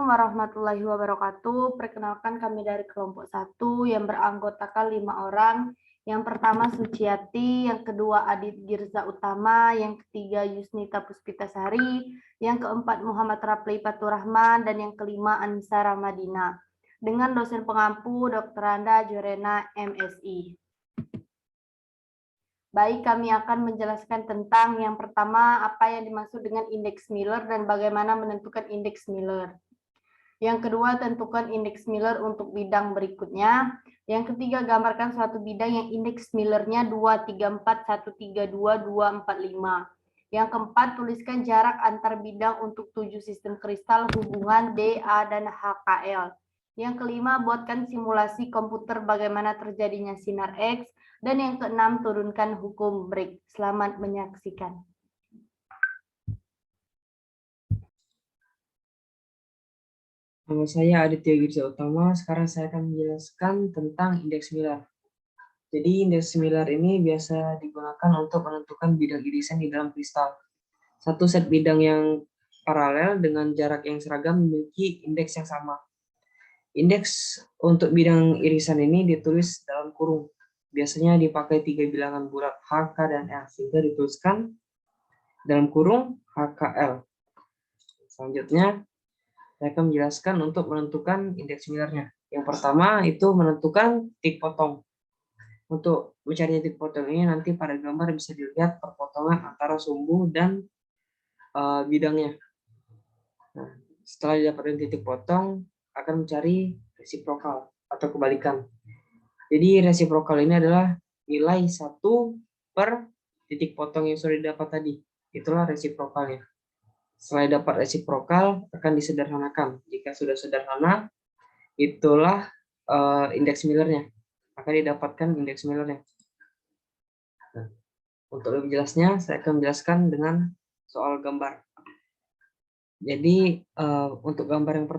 warahmatullahi wabarakatuh. Perkenalkan kami dari kelompok 1 yang beranggotakan 5 orang. Yang pertama Suciati, yang kedua Adit Girza Utama, yang ketiga Yusnita Puspitasari, yang keempat Muhammad Rapli Faturrahman, dan yang kelima Anissa Ramadina. Dengan dosen pengampu Dr. Anda Jorena MSI. Baik, kami akan menjelaskan tentang yang pertama, apa yang dimaksud dengan indeks Miller dan bagaimana menentukan indeks Miller. Yang kedua, tentukan indeks Miller untuk bidang berikutnya. Yang ketiga, gambarkan suatu bidang yang indeks Miller-nya 234, 132, 245. Yang keempat, tuliskan jarak antar bidang untuk 7 sistem kristal hubungan D, A, dan HKL. Yang kelima, buatkan simulasi komputer bagaimana terjadinya sinar X. Dan yang keenam, turunkan hukum break. Selamat menyaksikan. Nama saya Aditya Girza Utama. Sekarang saya akan menjelaskan tentang indeks Miller. Jadi indeks Miller ini biasa digunakan untuk menentukan bidang irisan di dalam kristal. Satu set bidang yang paralel dengan jarak yang seragam memiliki indeks yang sama. Indeks untuk bidang irisan ini ditulis dalam kurung. Biasanya dipakai 3 bilangan bulat H, K, dan L, sehingga dituliskan dalam kurung HKL. Selanjutnya, saya akan menjelaskan untuk menentukan indeks Miller-nya. Yang pertama itu menentukan titik potong. Untuk mencari titik potong ini nanti pada gambar bisa dilihat perpotongan antara sumbu dan bidangnya. Nah, setelah didapatkan titik potong, akan mencari resiprokal atau kebalikan. Jadi resiprokal ini adalah nilai 1 per titik potong yang sudah didapat tadi. Itulah resiprokalnya. Setelah dapat resiprokal, akan disederhanakan. Jika sudah sederhana, itulah indeks Miller-nya. Akan didapatkan indeks Miller-nya. Nah, untuk lebih jelasnya, saya akan menjelaskan dengan soal gambar. Jadi untuk gambar yang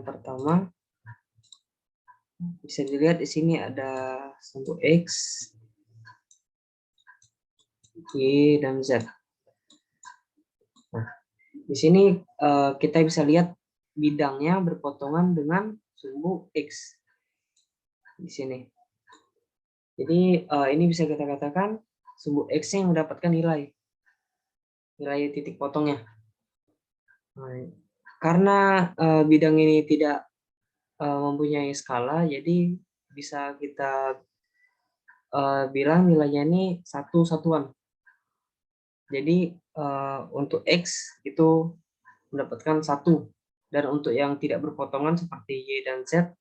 pertama, bisa dilihat di sini ada sumbu X, Y, dan Z. Nah, di sini kita bisa lihat bidangnya berpotongan dengan sumbu X di sini. Jadi ini bisa kita katakan sumbu X yang mendapatkan nilai titik potongnya. Nah, karena bidang ini tidak mempunyai skala, jadi bisa kita bilang nilainya ini satu satuan. Jadi untuk X itu mendapatkan 1, dan untuk yang tidak berpotongan seperti Y dan Z,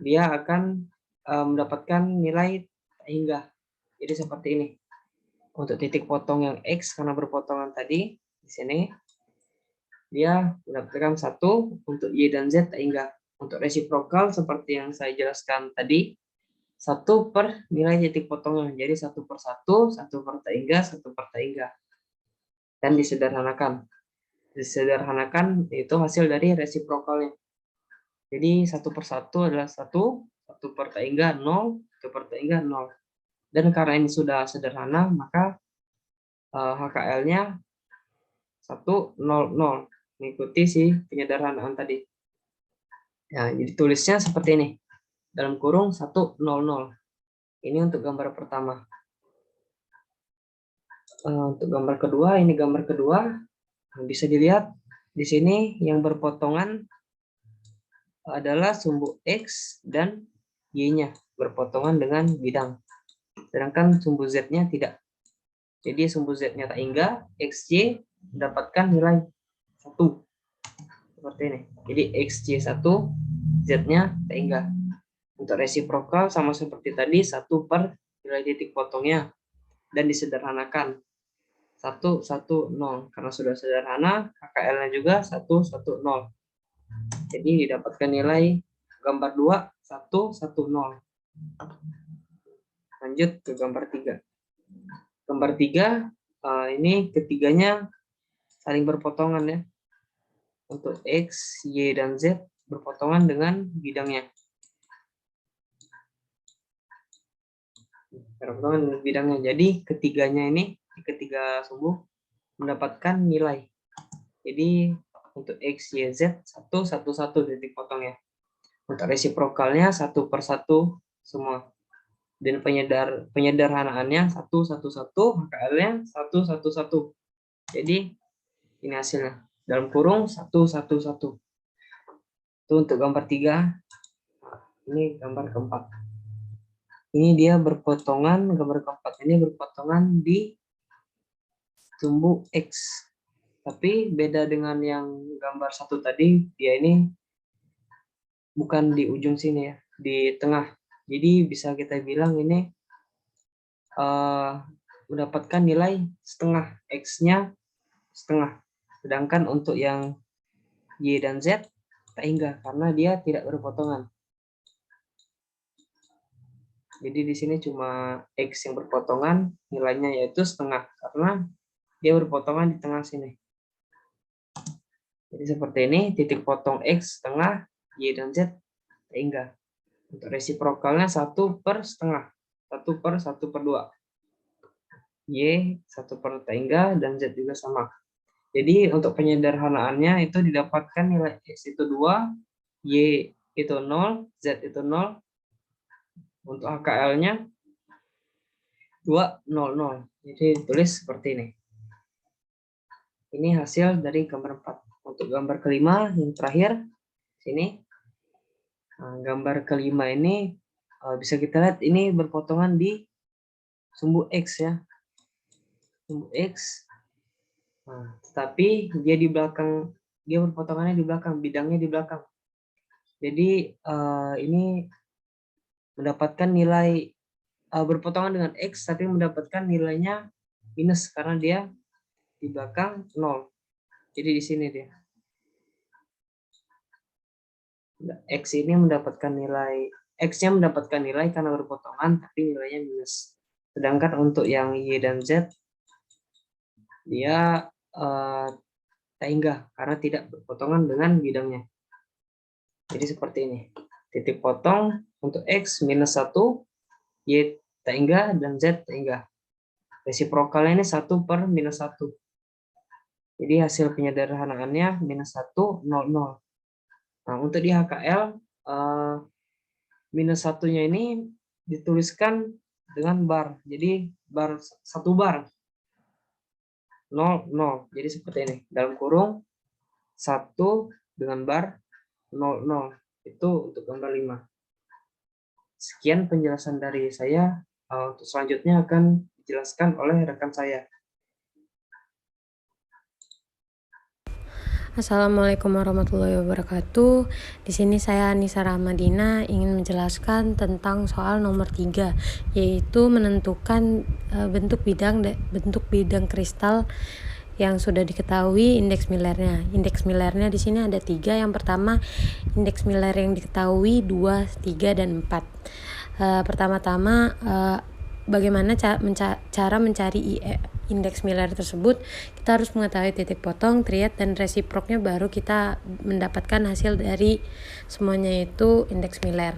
dia akan mendapatkan nilai tak hingga. Jadi seperti ini. Untuk titik potong yang X karena berpotongan tadi di sini, dia mendapatkan 1, untuk Y dan Z tak hingga. Untuk resiprokal seperti yang saya jelaskan tadi, 1 per nilai titik potongnya. Jadi 1 per 1, 1 per tak hingga, 1 per tak hingga. Dan disederhanakan. Disederhanakan itu hasil dari resiprokalnya. Jadi 1 per 1 adalah 1, 1 per tak hingga 0, 1 per tak hingga 0. Dan karena ini sudah sederhana, maka HKL-nya 1, 0, 0. Mengikuti si penyederhanaan tadi. Nah, jadi tulisnya seperti ini. Dalam kurung 1, 0, 0. Ini untuk gambar pertama. Untuk gambar kedua, ini gambar kedua. Bisa dilihat di sini yang berpotongan adalah sumbu X dan Y-nya berpotongan dengan bidang. Sedangkan sumbu Z-nya tidak. Jadi sumbu Z-nya tak hingga, XY mendapatkan nilai 1. Seperti ini. Jadi XY1, Z-nya tak hingga. Untuk resiprokal sama seperti tadi, 1 per nilai titik potongnya. Dan disederhanakan. 1, 1, 0. Karena sudah sederhana, HKL-nya juga 1, 1, 0. Jadi didapatkan nilai gambar 2, 1, 1, 0. Lanjut ke gambar 3. Gambar 3, ini ketiganya saling berpotongan ya. Untuk X, Y, dan Z berpotongan dengan bidangnya. Berpotongan dengan bidangnya. Jadi ketiganya ini, ketiga sumbu mendapatkan nilai. Jadi Untuk X, Y, Z 1, 1, 1 titik potongnya. Untuk resiprokalnya 1 per 1 semua. Dan penyederhanaannya 1, 1, 1, HKL-nya 1, 1, 1. Jadi ini hasilnya. Dalam kurung 1, 1, 1. Itu untuk gambar 3. Ini gambar keempat. Ini dia berpotongan, gambar keempat ini berpotongan di sumbu X. Tapi beda dengan yang gambar 1 tadi, dia ini bukan di ujung sini ya, di tengah. Jadi bisa kita bilang ini mendapatkan nilai setengah, X-nya setengah. Sedangkan untuk yang Y dan Z tak hingga karena dia tidak berpotongan. Jadi di sini cuma X yang berpotongan, nilainya yaitu setengah karena dia berpotongan di tengah sini. Jadi seperti ini, titik potong X setengah, Y dan Z tak hingga. Untuk resiprokalnya 1 per setengah, 1 per 1 per 2. Y 1 per tak hingga dan Z juga sama. Jadi untuk penyederhanaannya itu didapatkan nilai X itu 2, Y itu 0, Z itu 0. Untuk HKL-nya 2, 0, 0. Jadi tulis seperti ini. Ini hasil dari gambar 4. Untuk gambar kelima yang terakhir sini. Nah, gambar kelima ini bisa kita lihat ini berpotongan di sumbu X ya. Sumbu X. Nah, tetapi dia di belakang, dia berpotongannya di belakang, bidangnya di belakang. Jadi ini mendapatkan nilai berpotongan dengan X tapi mendapatkan nilainya minus karena dia di belakang 0. Jadi di sini dia. X ini mendapatkan nilai, X-nya mendapatkan nilai karena berpotongan tapi nilainya minus. Sedangkan untuk yang Y dan Z dia tak hingga karena tidak berpotongan dengan bidangnya. Jadi seperti ini. Titik potong untuk X minus 1, Y tak hingga, dan Z tak hingga. Resiprokalnya ini 1 per minus 1. Jadi hasil penyederhanaannya minus 1, 0, 0. Nah, untuk di HKL, minus 1-nya ini dituliskan dengan bar. Jadi bar 1 bar. 0, 0. Jadi seperti ini. Dalam kurung 1 dengan bar 0, 0. Itu untuk gambar 5. Sekian penjelasan dari saya. Untuk selanjutnya akan dijelaskan oleh rekan saya. Assalamualaikum warahmatullahi wabarakatuh. Di sini saya Anissa Rahmadina ingin menjelaskan tentang soal nomor 3, yaitu menentukan bentuk bidang kristal yang sudah diketahui indeks Millernya. Indeks Millernya di sini ada 3. Yang pertama, indeks Miller yang diketahui 2, 3, dan 4. Pertama-tama bagaimana cara mencari indeks Miller tersebut. Kita harus mengetahui titik potong, triad, dan resiproknya, baru kita mendapatkan hasil dari semuanya itu indeks Miller.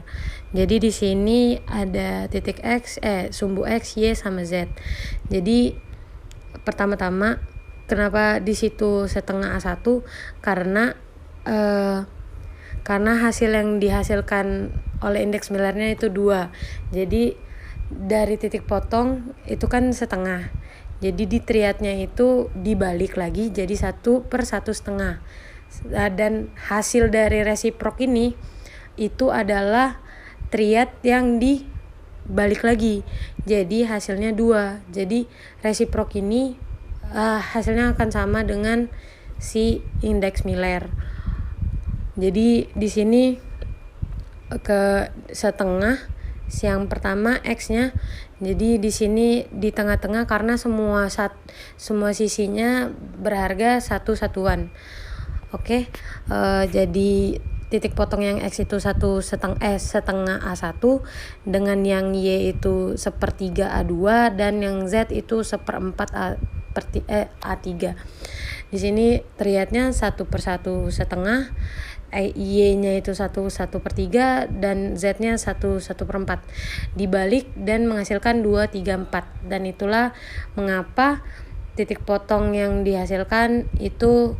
Jadi di sini ada titik X, sumbu X, Y, sama Z. Jadi pertama-tama kenapa di situ setengah A1? Karena hasil yang dihasilkan oleh indeks Millernya itu 2. Jadi dari titik potong itu kan setengah. Jadi di triadnya itu dibalik lagi jadi 1 per 1,5. Dan hasil dari resiprok ini itu adalah triad yang dibalik lagi. Jadi hasilnya 2. Jadi resiprok ini hasilnya akan sama dengan si indeks Miller. Jadi di sini ke setengah, yang pertama X-nya. Jadi di sini di tengah-tengah karena semua sisinya berharga 1 satuan. Oke. Jadi titik potong yang X itu setengah A1, dengan yang Y itu 1/3 A2, dan yang Z itu 1/4 A3. Di sini triadnya 1 per 1,5, Y-nya itu 1/3, dan Z-nya 1/4. Dibalik dan menghasilkan 2, 3, 4. Dan itulah mengapa titik potong yang dihasilkan itu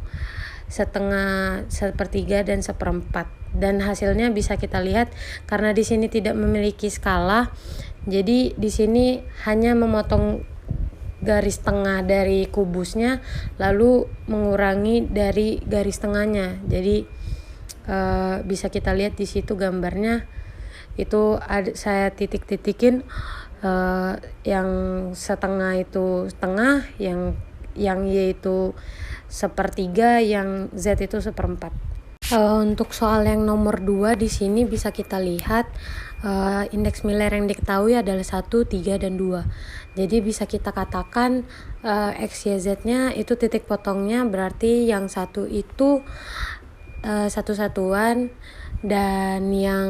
setengah, sepertiga, dan seperempat. Dan hasilnya bisa kita lihat karena di sini tidak memiliki skala, jadi di sini hanya memotong garis tengah dari kubusnya lalu mengurangi dari garis tengahnya. Jadi bisa kita lihat di situ gambarnya itu ada saya titik-titikin, yang setengah itu setengah, yang Y itu sepertiga, yang Z itu seperempat. Untuk soal yang nomor 2 di sini bisa kita lihat indeks Miller yang diketahui adalah 1, 3, dan 2. Jadi bisa kita katakan X, Y, Z-nya itu titik potongnya berarti yang satu itu satu satuan, dan yang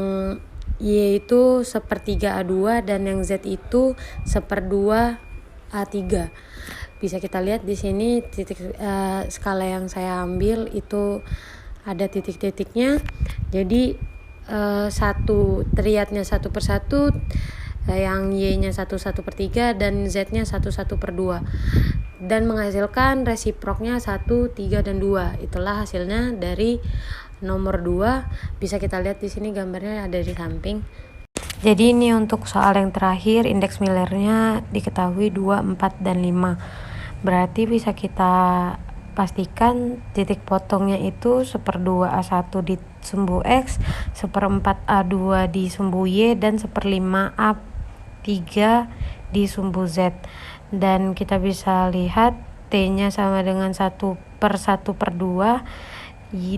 Y itu sepertiga A2, dan yang Z itu seperdua A3. Bisa kita lihat di sini titik skala yang saya ambil itu ada titik-titiknya. Jadi satu triadnya 1/1, yang Y-nya 1/3, dan Z-nya 1/2, dan menghasilkan resiproknya 1, 3, dan 2. Itulah hasilnya dari nomor 2. Bisa kita lihat di sini gambarnya ada di samping. Jadi ini untuk soal yang terakhir, indeks Millernya diketahui 2, 4, dan 5. Berarti bisa kita pastikan titik potongnya itu 1/2 A1 di sumbu X, 1/4 A2 di sumbu Y, dan 1/5 A3 di sumbu Z. Dan kita bisa lihat T-nya sama dengan 1/1/2,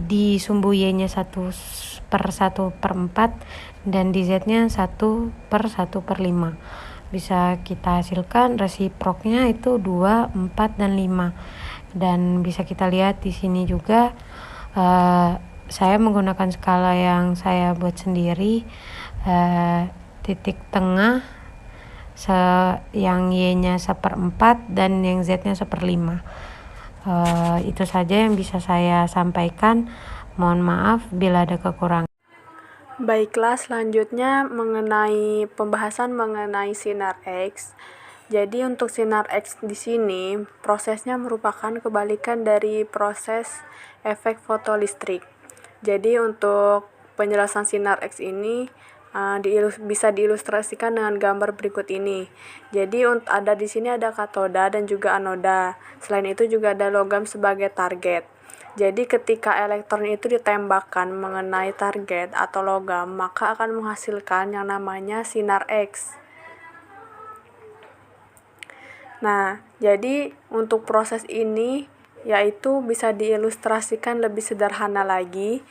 di sumbu Y-nya 1/1/4, dan di Z-nya 1/1/5. Bisa kita hasilkan resiproknya itu 2, 4, dan 5. Dan bisa kita lihat di sini juga saya menggunakan skala yang saya buat sendiri. Titik tengah yang Y-nya 1/4 dan yang Z-nya 1/5. Itu saja yang bisa saya sampaikan. Mohon maaf bila ada kekurangan. Baiklah, selanjutnya pembahasan mengenai sinar X. Jadi untuk sinar X di sini, prosesnya merupakan kebalikan dari proses efek fotolistrik. Jadi untuk penjelasan sinar X ini bisa diilustrasikan dengan gambar berikut ini. Jadi ada di sini ada katoda dan juga anoda. Selain itu juga ada logam sebagai target. Jadi ketika elektron itu ditembakkan mengenai target atau logam, maka akan menghasilkan yang namanya sinar X. Nah, jadi untuk proses ini yaitu bisa diilustrasikan lebih sederhana lagi.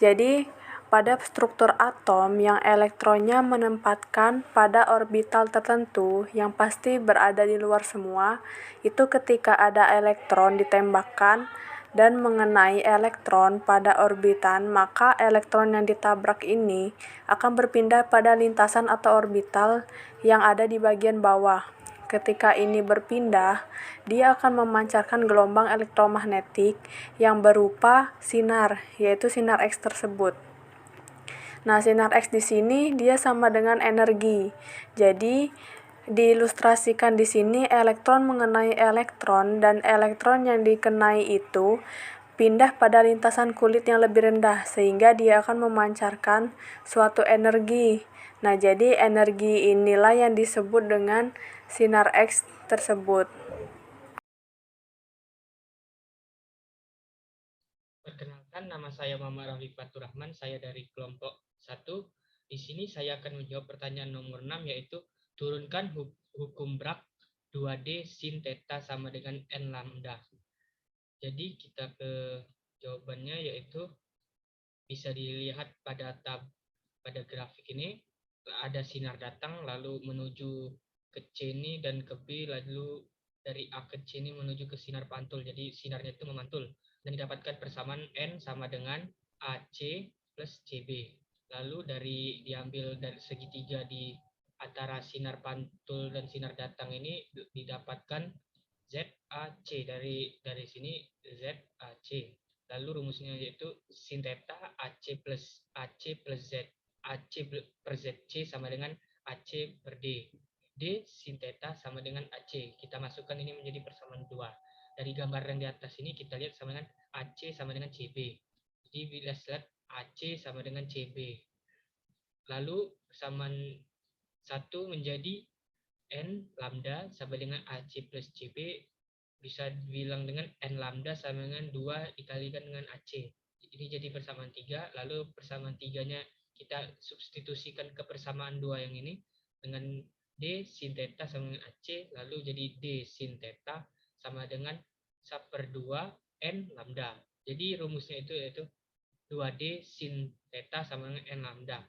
Jadi pada struktur atom yang elektronnya menempatkan pada orbital tertentu yang pasti berada di luar semua, itu ketika ada elektron ditembakkan dan mengenai elektron pada orbitan, maka elektron yang ditabrak ini akan berpindah pada lintasan atau orbital yang ada di bagian bawah. Ketika ini berpindah, dia akan memancarkan gelombang elektromagnetik yang berupa sinar, yaitu sinar X tersebut. Nah, sinar X di sini dia sama dengan energi. Jadi, diilustrasikan di sini elektron mengenai elektron, dan elektron yang dikenai itu pindah pada lintasan kulit yang lebih rendah, sehingga dia akan memancarkan suatu energi. Nah, jadi energi inilah yang disebut dengan sinar X tersebut. Perkenalkan, nama saya Muhammad Rafiq Fatur Rahman, saya dari kelompok 1. Di sini saya akan menjawab pertanyaan nomor 6, yaitu turunkan hukum Bragg 2D sin theta sama dengan n lambda. Jadi kita ke jawabannya, yaitu bisa dilihat pada grafik ini, ada sinar datang lalu menuju ke C ini dan ke B, lalu dari A ke C ini menuju ke sinar pantul. Jadi sinarnya itu memantul dan didapatkan persamaan N sama dengan AC plus CB. Lalu diambil dari segitiga di antara sinar pantul dan sinar datang ini didapatkan ZAC. Dari sini ZAC. Lalu rumusnya yaitu sin theta AC plus Z. AC per ZC sama dengan AC per D. D sin theta sama dengan AC. Kita masukkan ini menjadi persamaan 2. Dari gambar yang di atas ini kita lihat sama dengan AC sama dengan CB. Jadi bila lihat AC sama dengan CB. Lalu persamaan 1 menjadi N lambda sama dengan AC plus CB, bisa dibilang dengan N lambda sama dengan 2 dikalikan dengan AC. Ini jadi persamaan 3, lalu persamaan 3-nya kita substitusikan ke persamaan 2 yang ini dengan D sin theta sama dengan AC, lalu jadi D sin theta sama dengan 1/2 N lambda. Jadi rumusnya itu yaitu 2D sin theta sama dengan N lambda.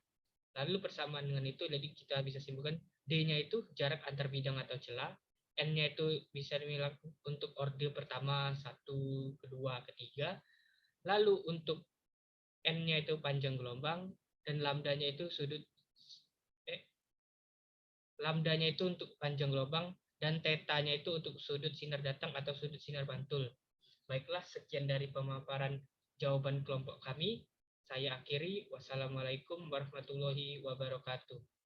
Lalu persamaan dengan itu, jadi kita bisa simpulkan D-nya itu jarak antar bidang atau celah, N-nya itu bisa dibilang untuk orde pertama, 1, kedua, ketiga, lalu untuk N-nya itu panjang gelombang, dan lambdanya itu lambdanya itu untuk panjang gelombang, dan tetanya itu untuk sudut sinar datang atau sudut sinar pantul. Baiklah, sekian dari pemaparan jawaban kelompok kami. Saya akhiri. Wassalamualaikum warahmatullahi wabarakatuh.